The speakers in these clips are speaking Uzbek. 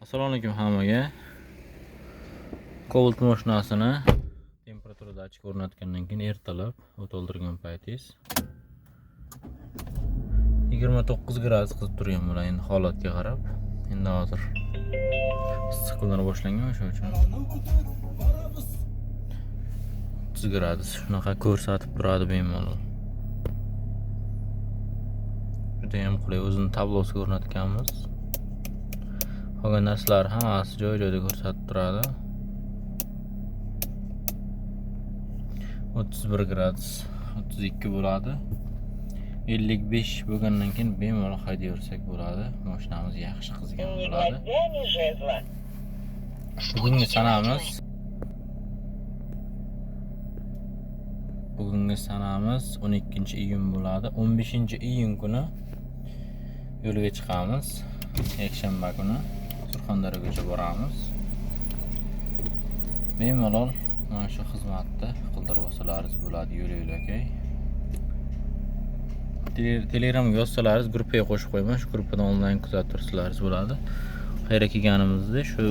Assalomu alaykum hammaga. Cobalt mashinasini temperatura datchik o'rnatgandan keyin ertalab o't oldirgan paytingiz 29 gradus qizib turgan bo'lar endi holatga qarab. Endi hozir issiq kunlar boshlangan o'sha uchun 30 gradus shunaqa ko'rsatib turadi bemalol. Juda ham qulay, o'zini tablosiga o'rnatganmiz. Qolgan narsalar hammasi joy-joyida ko'rsatib turadi. 31 gradus, 32 bo'ladi. 55 bo'lgandan keyin bemalol haydaversak bo'ladi. Mashinamiz yaxshi qizgan bo'ladi. Bugungi sanamiz 12-iyun bo'ladi. 15-iyun kuni yo'lga chiqamiz. Yakshanba kuni Surxondaryogacha boramiz. Bemalol mana shu xizmatni qildirib olsalaringiz bo'ladi yo'l-yo'lakay. Telegramga yozsalaringiz gruppaga qo'shib qo'yaman, shu gruppadan onlayn kuzatib tursalaringiz bo'ladi. Qayerga kelganimizda shu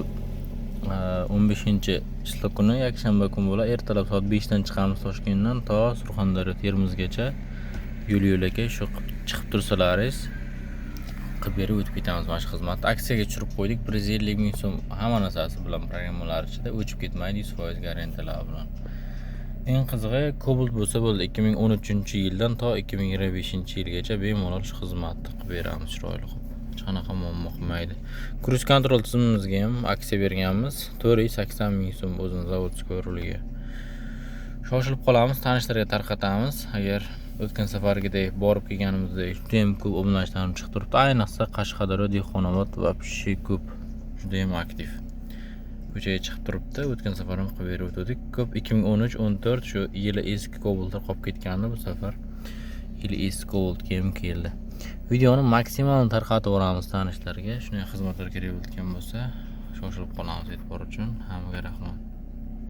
15-chil kuni yakshanba kuni bo'ladi. Ertalab soat 5 dan chiqamiz Toshkentdan to Surxondaryo Termizgacha yo'l-yo'lakay shu chiqib tursalaringiz qilib berib o'tib ketamiz mana shu xizmatni. Aksiyaga tushirib qo'ydik. 150 ming so'm hamma narsasi bilan programmalar ichida o'chib ketmaydi 100% garantiyalar bilan. Eng qizig'i Cobalt bo'lsa bo'ldi 2013-yildan to 2025-yilgacha bemalol shu xizmatni qilib beramiz chiroyli qilib. Hech qanaqa muammo qilmaydi. Cruise control tizimimizga ham aksiya berganmiz. 480 ming so'm o'zini zavodskiy ruliga. Shoshilib qolamiz, tanishlarga tarqatamiz. Agar o'tgan safargidek borib kelganimizdek juda ham ko'p obunachilarni chiqib turibdi. Ayniqsa Qashqadaryo, Dehqonobod va Pishi ko'p, juda ham aktiv. Ko'chaga chiqib turibdi. O'tgan safar ham qilib berib o'tdik. Ko'p 2013-14 shu yili eski Cobaltlar qolib ketgandi, bu safar yili eski Cobaltga ham keldi. Videoni maksimal tarqatib o'ramiz tanishlarga. Shunday xizmatlar kerak bo'lgan bo'lsa, shoshilib qolamiz e'tibor uchun. Hammaga rahmat.